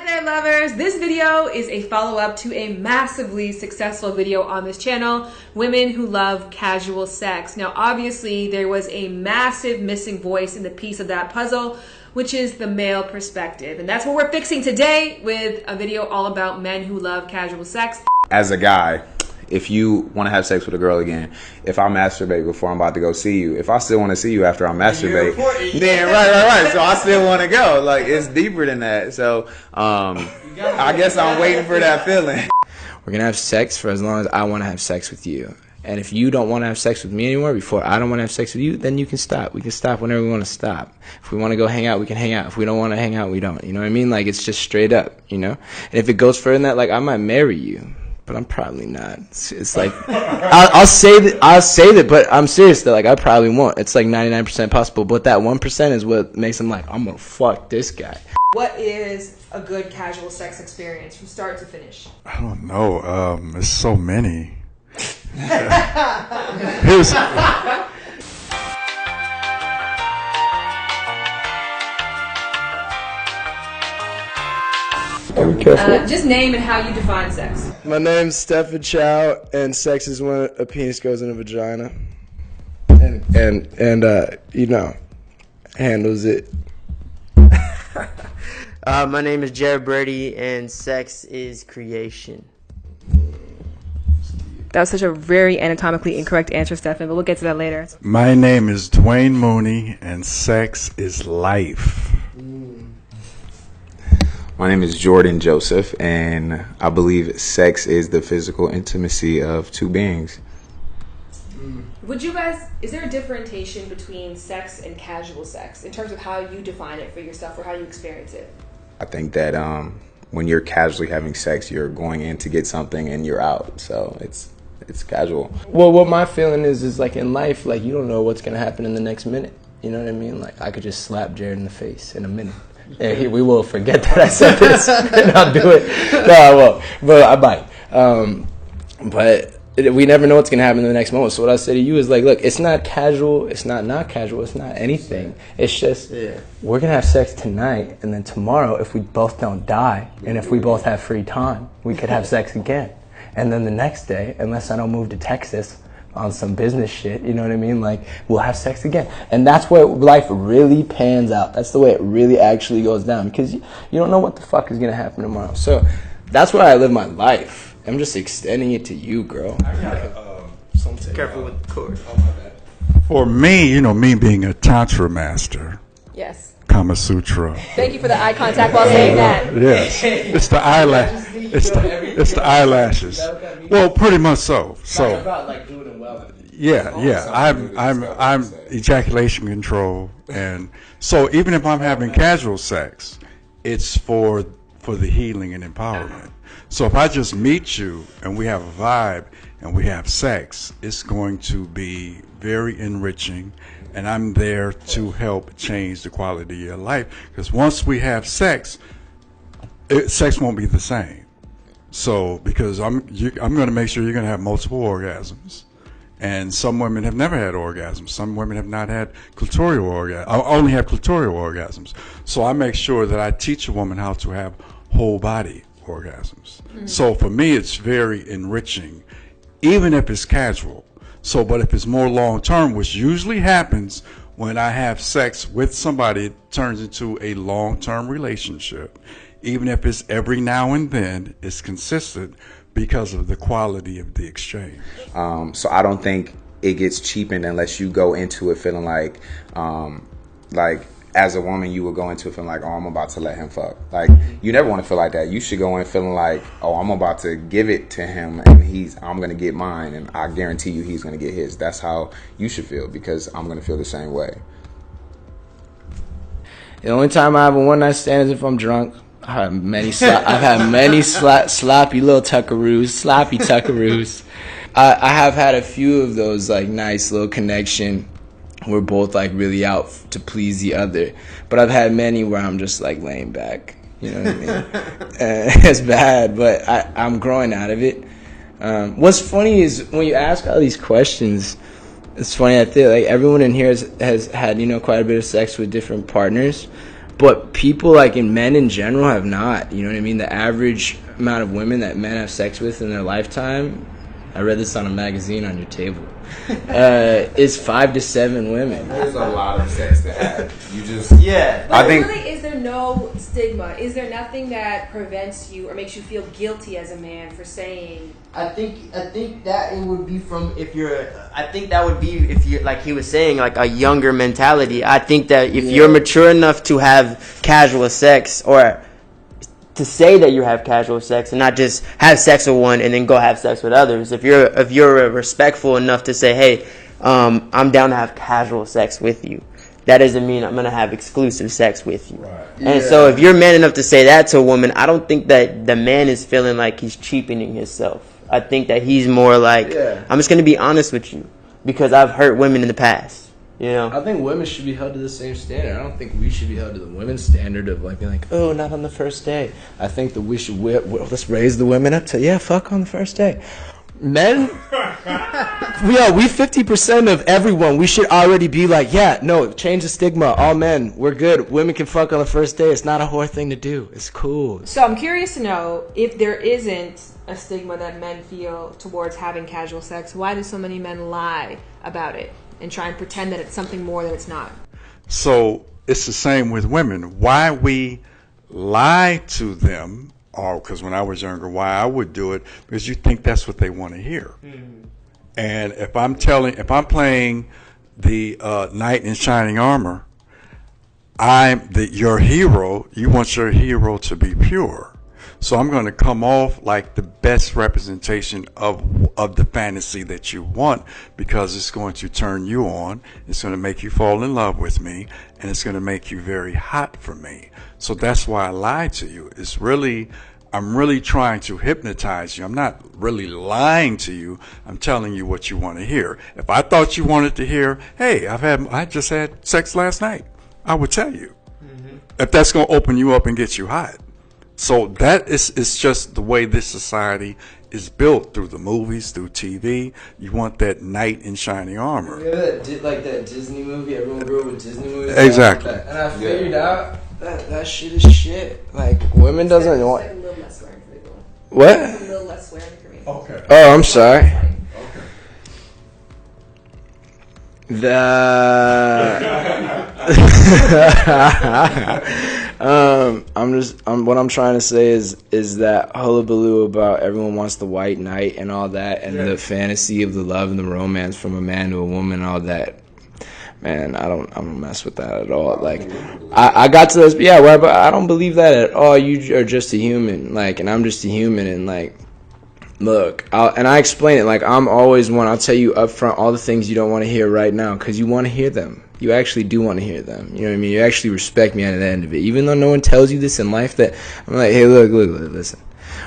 there, lovers. This video is a follow-up to a massively successful video on this channel, Women Who Love Casual Sex. Now, obviously, there was a massive missing voice in the piece of that puzzle, which is the male perspective. And that's what we're fixing today with a video all about men who love casual sex. As a guy, if you want to have sex with a girl again, if I masturbate before I'm about to go see you, if I still want to see you after I masturbate, then right. So I still want to go. Like, it's deeper than that. So I guess I'm waiting for that feeling. We're going to have sex for as long as I want to have sex with you. And if you don't want to have sex with me anymore before I don't want to have sex with you, then you can stop. We can stop whenever we want to stop. If we want to go hang out, we can hang out. If we don't want to hang out, we don't. You know what I mean? Like, it's just straight up, you know? And if it goes further than that, like, I might marry you. But I'm probably not. It's like I'll say that, but I'm serious though. Like, I probably won't. It's like 99% possible, but that 1% is what makes them like, I'm gonna fuck this guy. What is a good casual sex experience from start to finish? I don't know. There's so many. Just name and how you define sex. My name's Stephen Chow, and sex is when a penis goes in a vagina, and you know, handles it. My name is Jared Brady, and sex is creation. That was such a very anatomically incorrect answer, Stephen, but we'll get to that later. My name is Dwayne Mooney, and sex is life. My name is Jordan Joseph, and I believe sex is the physical intimacy of two beings. Would you guys, is there a differentiation between sex and casual sex in terms of how you define it for yourself or how you experience it? I think that when you're casually having sex, you're going in to get something and you're out. So it's casual. Well, what my feeling is like in life, like, you don't know what's gonna happen in the next minute. You know what I mean? Like, I could just slap Jared in the face in a minute. And we will forget that I said this, and I'll do it. No, I won't, but I might. But we never know what's going to happen in the next moment. So what I say to you is, like, look, it's not casual, it's not casual, it's not anything. It's just, we're going to have sex tonight, and then tomorrow, if we both don't die, and if we both have free time, we could have sex again. And then the next day, unless I don't move to Texas on some business shit, you know what I mean? Like, we'll have sex again. And that's where life really pans out. That's the way it really actually goes down, because you don't know what the fuck is going to happen tomorrow. So that's where I live my life. I'm just extending it to you, girl. Careful with the cord. Oh, my bad. For me, you know, me being a Tantra master, Yes. Kama Sutra. Thank you for the eye contact while saying that. Yes, it's the eyelash. It's the eyelashes. Well, pretty much so. So. About, like, doing it well. Yeah. I'm ejaculation control, and so even if I'm having casual sex, it's for the healing and empowerment. So if I just meet you and we have a vibe and we have sex, it's going to be very enriching, and I'm there to help change the quality of your life. Because once we have sex, sex won't be the same. So because I'm going to make sure you're going to have multiple orgasms. And some women have never had orgasms. Some women have not had clitoral orgasms. I only have clitoral orgasms. So I make sure that I teach a woman how to have whole body orgasms. So for me, it's very enriching, even if it's casual. So, but if it's more long term, which usually happens when I have sex with somebody, it turns into a long term relationship. Even if it's every now and then, it's consistent because of the quality of the exchange. So I don't think it gets cheapened unless you go into it feeling like as a woman, you would go into it feeling like, oh, I'm about to let him fuck. Like, you never want to feel like that. You should go in feeling like, oh, I'm about to give it to him, and I'm going to get mine, and I guarantee you he's going to get his. That's how you should feel, because I'm going to feel the same way. The only time I have a one-night stand is if I'm drunk. I've had many sloppy little sloppy tuckaroos. I have had a few of those, like, nice little connection. We're both, like, really out to please the other. But I've had many where I'm just, like, laying back. You know what I mean? It's bad, but I'm growing out of it. What's funny is when you ask all these questions, it's funny, I think, like, everyone in here has had, you know, quite a bit of sex with different partners. But people, like, in men in general have not. You know what I mean? The average amount of women that men have sex with in their lifetime, I read this on a magazine on your table, is 5 to 7 women. There's a lot of sex to have. You just Yeah. But I think really, is there no stigma? Is there nothing that prevents you or makes you feel guilty as a man for saying? I think that it would be from if you're. I think that would be if you like he was saying like a younger mentality. I think that if you're mature enough to have casual sex or to say that you have casual sex and not just have sex with one and then go have sex with others. If you're respectful enough to say, hey, I'm down to have casual sex with you. That doesn't mean I'm gonna have exclusive sex with you. Right. And so if you're man enough to say that to a woman, I don't think that the man is feeling like he's cheapening himself. I think that he's more like, I'm just gonna be honest with you because I've hurt women in the past. You know, I think women should be held to the same standard. I don't think we should be held to the women's standard of like being like, oh, not on the first day. I think that we should let's raise the women up to fuck on the first day. Men, we 50% of everyone. We should already be like, change the stigma. All men, we're good. Women can fuck on the first day. It's not a whore thing to do. It's cool. So I'm curious to know if there isn't a stigma that men feel towards having casual sex. Why do so many men lie about it and try and pretend that it's something more than it's not? So it's the same with women. Why we lie to them, or because when I was younger, why I would do it, because you think that's what they want to hear. Mm-hmm. And if I'm playing the knight in shining armor, I'm your hero. You want your hero to be pure. So I'm going to come off like the best representation of the fantasy that you want, because it's going to turn you on. It's going to make you fall in love with me, and it's going to make you very hot for me. So that's why I lie to you. I'm really trying to hypnotize you. I'm not really lying to you. I'm telling you what you want to hear. If I thought you wanted to hear, hey, I just had sex last night, I would tell you. Mm-hmm. If that's going to open you up and get you hot. So that is just the way this society is built, through the movies, through TV. You want that knight in shining armor. Yeah, like that Disney movie. Everyone grew up with Disney movies. Exactly. And I figured out that shit is shit. Like, women doesn't want. Like a little less swearing for me. What? A little less swearing for me. Okay. Oh, I'm sorry. Okay. What I'm trying to say is that hullabaloo about everyone wants the white knight and all that, and the fantasy of the love and the romance from a man to a woman, all that. Man, I don't mess with that at all. Like, I got to this, but I don't believe that at all. You are just a human, like, and I'm just a human, and like, look, I explain it like I'm always one. I'll tell you up front all the things you don't want to hear right now, because you want to hear them. You actually do want to hear them. You know what I mean? You actually respect me at the end of it. Even though no one tells you this in life, that I'm like, hey, look, listen.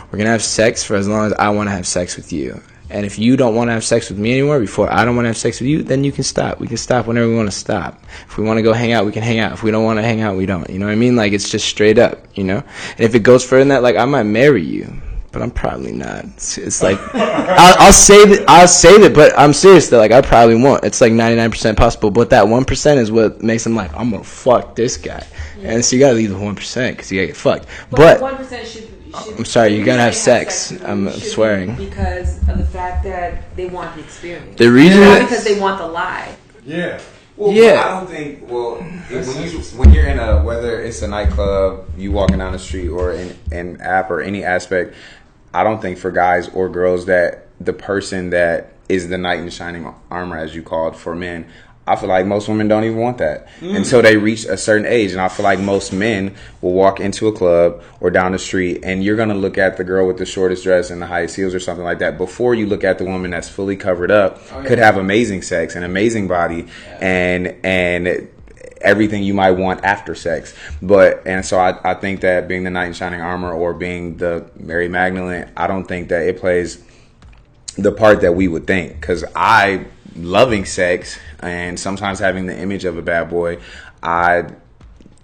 We're going to have sex for as long as I want to have sex with you. And if you don't want to have sex with me anymore before I don't want to have sex with you, then you can stop. We can stop whenever we want to stop. If we want to go hang out, we can hang out. If we don't want to hang out, we don't. You know what I mean? Like, it's just straight up, you know? And if it goes further than that, like, I might marry you. But I'm probably not. It's like I'll say that, but I'm serious though. Like, I probably won't. It's like 99% possible, but that 1% is what makes them like, I'm gonna fuck this guy. Yeah. And so you gotta leave the 1% because you gotta get fucked. But 1% should. I'm sorry, you gotta have sex. I'm swearing. Because of the fact that they want the experience. The reason, not because they want the lie. Yeah. Well, yeah. I don't think. Well, when you're in whether it's a nightclub, you walking down the street, or in an app or any aspect, I don't think for guys or girls that the person that is the knight in shining armor, as you called, for men, I feel like most women don't even want that until they reach a certain age. And I feel like most men will walk into a club or down the street, and you're going to look at the girl with the shortest dress and the highest heels or something like that before you look at the woman that's fully covered up, could have amazing sex, an amazing body, and everything you might want after sex. So I think that being the knight in shining armor or being the Mary Magdalene, I don't think that it plays the part that we would think, because I loving sex and sometimes having the image of a bad boy,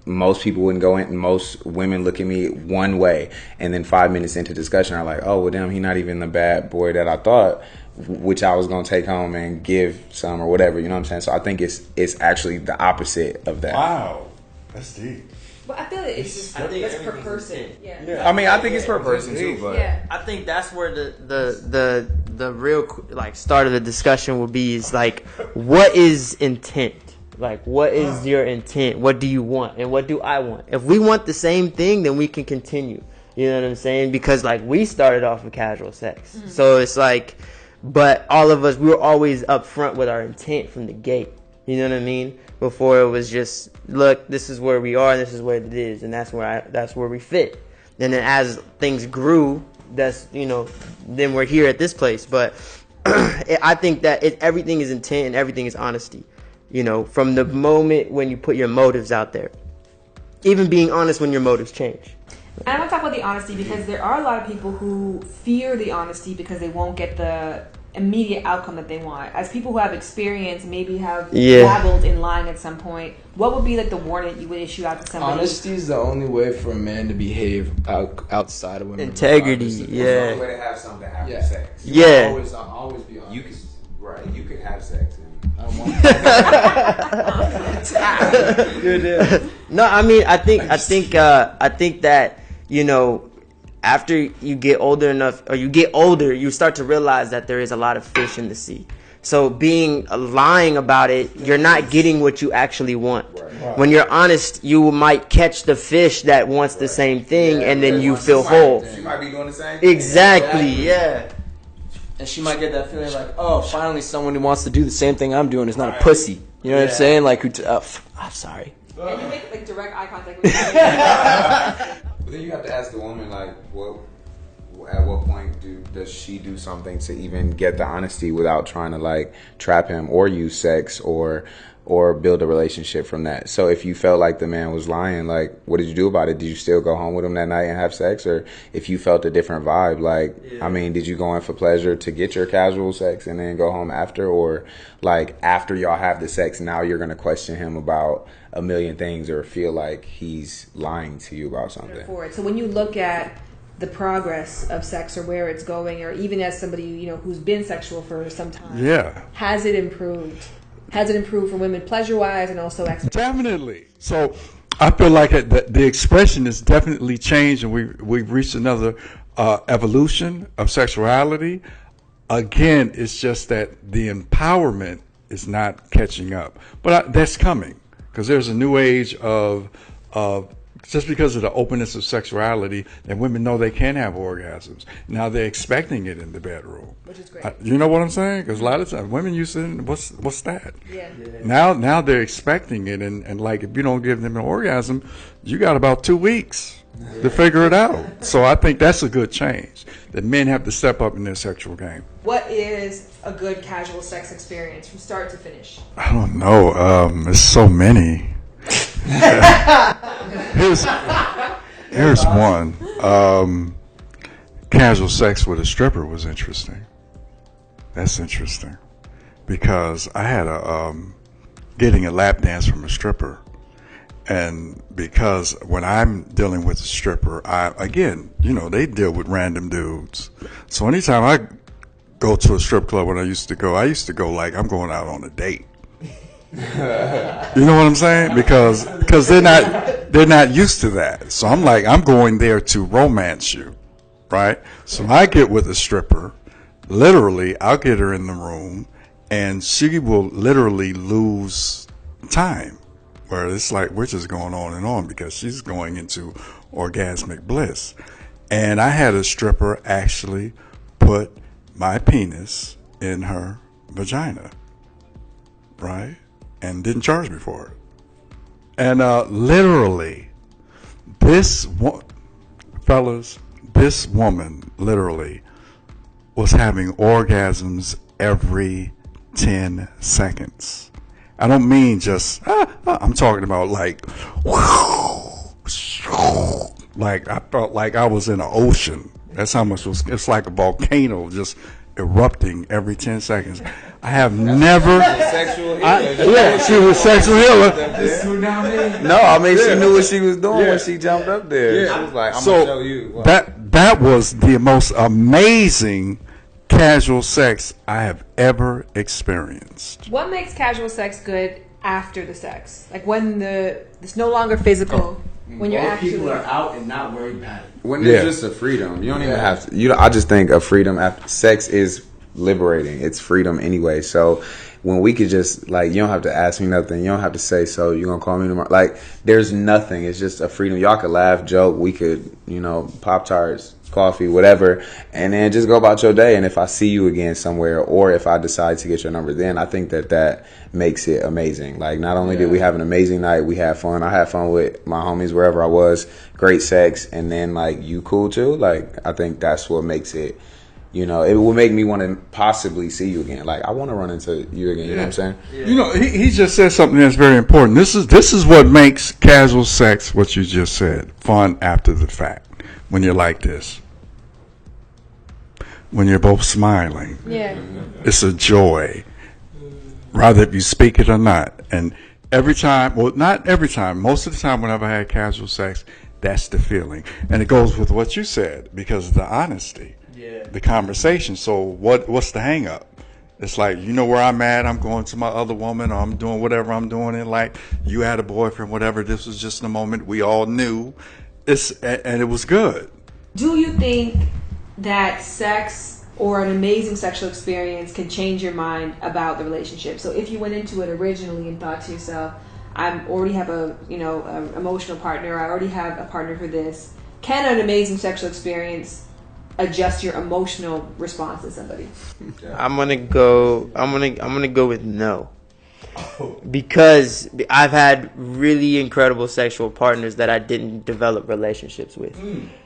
most people wouldn't go in. Most women look at me one way, and then 5 minutes into discussion are like, oh, well, damn, he's not even the bad boy that I thought, which I was going to take home and give some or whatever, you know what I'm saying? So I think it's actually the opposite of that. Wow, that's deep. But I feel like it's just it's per person. Yeah. I mean, I think it's per person too, but Yeah. I think that's where the real like start of the discussion will be is like, what is intent? Like, what is your intent? What do you want? And what do I want? If we want the same thing, then we can continue. You know what I'm saying? Because like we started off with casual sex. So it's like, but all of us, we were always upfront with our intent from the gate. You know what I mean? Before it was just, look, this is where we are, and this is where it is, and that's where we fit. And then as things grew, that's, you know, then we're here at this place. But I think that everything is intent and everything is honesty. You know, from the moment when you put your motives out there, even being honest when your motives change. And I want to talk about the honesty because there are a lot of people who fear the honesty because they won't get the immediate outcome that they want. As people who have experience, maybe have dabbled in lying at some point, what would be like the warning you would issue out to somebody? Honesty is the only way for a man to behave outside of women. Integrity, it's the only way to have something after sex. I'll always be honest. You could have sex. I don't want No, I mean, I think that, you know, after you get older enough, or you get older, you start to realize that there is a lot of fish in the sea. So lying about it, you're not getting what you actually want. Right. When you're honest, you might catch the fish that wants the same thing, and then you feel whole. She might be doing the same thing. Exactly, yeah. And she might get that feeling like, oh, finally someone who wants to do the same thing I'm doing is not a pussy. You know what I'm saying? Like, I'm sorry. And you make like direct eye contact with her. But then you have to ask the woman, like, at what point does she do something to even get the honesty without trying to like trap him or use sex or build a relationship from that? So if you felt like the man was lying, like, what did you do about it? Did you still go home with him that night and have sex? Or if you felt a different vibe, like, I mean, did you go in for pleasure to get your casual sex and then go home after? Or like after y'all have the sex, now you're going to question him about a million things or feel like he's lying to you about something? So when you look at the progress of sex or where it's going, or even as somebody, you know, who's been sexual for some time, has it improved? Has it improved for women pleasure-wise and also Definitely. So I feel like the expression has definitely changed, and we've reached another evolution of sexuality. Again, it's just that the empowerment is not catching up. But that's coming, because there's a new age of just because of the openness of sexuality, that women know they can have orgasms. Now they're expecting it in the bedroom. Which is great. You know what I'm saying? Because a lot of times women used to, what's that? Yeah. Now they're expecting it, and like if you don't give them an orgasm, you got about 2 weeks to figure it out. So I think that's a good change, that men have to step up in their sexual game. What is a good casual sex experience from start to finish? I don't know. There's so many. Here's one. Casual sex with a stripper was interesting. That's interesting, because I had getting a lap dance from a stripper, and because when I'm dealing with a stripper, they deal with random dudes. So anytime I go to a strip club, when I used to go like I'm going out on a date. You know what I'm saying? Because they're not used to that. So I'm like, I'm going there to romance you, right? So I get with a stripper. Literally, I'll get her in the room, and she will literally lose time, where it's like we're just going on and on because she's going into orgasmic bliss. And I had a stripper actually put my penis in her vagina, right? And didn't charge me for it. And literally, this woman literally was having orgasms every 10 seconds. I don't mean just, I'm talking about like I felt like I was in an ocean. That's how much it's like a volcano just erupting every 10 seconds. I have never. She was sexual healer. No, I mean she knew what she was doing when she jumped up there. She was like, "I'm gonna show you." Wow. That was the most amazing casual sex I have ever experienced. What makes casual sex good after the sex? Like when it's no longer physical. when you're Both actually people are out and not worried about it. When there's just a freedom, you don't even have to. I just think a freedom after sex is liberating. It's freedom anyway. So when we could just like, you don't have to ask me nothing. You don't have to say, so you gonna call me tomorrow? Like, there's nothing. It's just a freedom. Y'all could laugh, joke. We could, Pop-Tarts, coffee, whatever, and then just go about your day. And if I see you again somewhere, or if I decide to get your number, then I think that makes it amazing. Like, not only did we have an amazing night, we had fun. I had fun with my homies wherever I was. Great sex, and then like you cool too. Like, I think that's what makes it. It will make me want to possibly see you again. Like, I want to run into you again. You know what I'm saying? Yeah. He just said something that's very important. This is what makes casual sex, what you just said, fun after the fact. When you're like this, when you're both smiling, it's a joy, rather if you speak it or not. And every time, well, not every time, most of the time, whenever I had casual sex, that's the feeling, and it goes with what you said because of the honesty. The conversation. So what's the hang up? It's like, where I'm at, I'm going to my other woman, or I'm doing whatever I'm doing, and like, you had a boyfriend, whatever, this was just a moment we all knew. And it was good. Do you think that sex or an amazing sexual experience can change your mind about the relationship? So if you went into it originally and thought to yourself, I already have a emotional partner, I already have a partner for this, can an amazing sexual experience adjust your emotional response to somebody? I'm gonna go with no. Because I've had really incredible sexual partners that I didn't develop relationships with.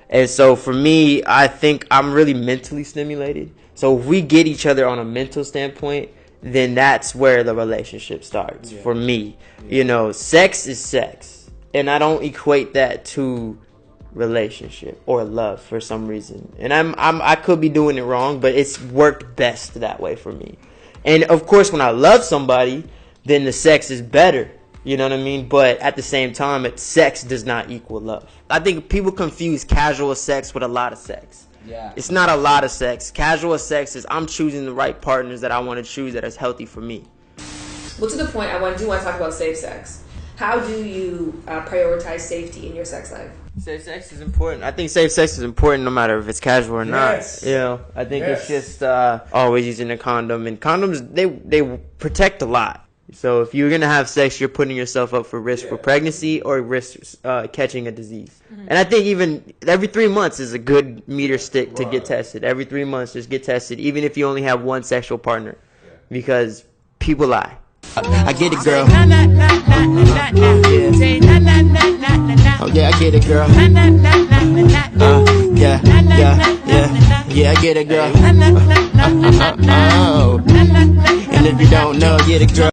And so for me, I think I'm really mentally stimulated. So if we get each other on a mental standpoint, then that's where the relationship starts for me. Sex is sex. And I don't equate that to relationship or love for some reason. And I could be doing it wrong, but it's worked best that way for me. And of course, when I love somebody, then the sex is better. You know what I mean? But at the same time, sex does not equal love. I think people confuse casual sex with a lot of sex. Yeah. It's not a lot of sex. Casual sex is I'm choosing the right partners that I want to choose that is healthy for me. Well, to the point, I do want to talk about safe sex. How do you prioritize safety in your sex life? Safe sex is important. I think safe sex is important no matter if it's casual or not. I think it's just always using a condom. And condoms, they protect a lot. So if you're going to have sex, you're putting yourself up for risk for pregnancy or risk catching a disease. Mm-hmm. And I think even every 3 months is a good meter stick to get tested. Every 3 months, just get tested, even if you only have one sexual partner. Because people lie. I get it, girl. Oh yeah, I get it, girl. Yeah, I get it, girl. And if you don't know, get it, girl.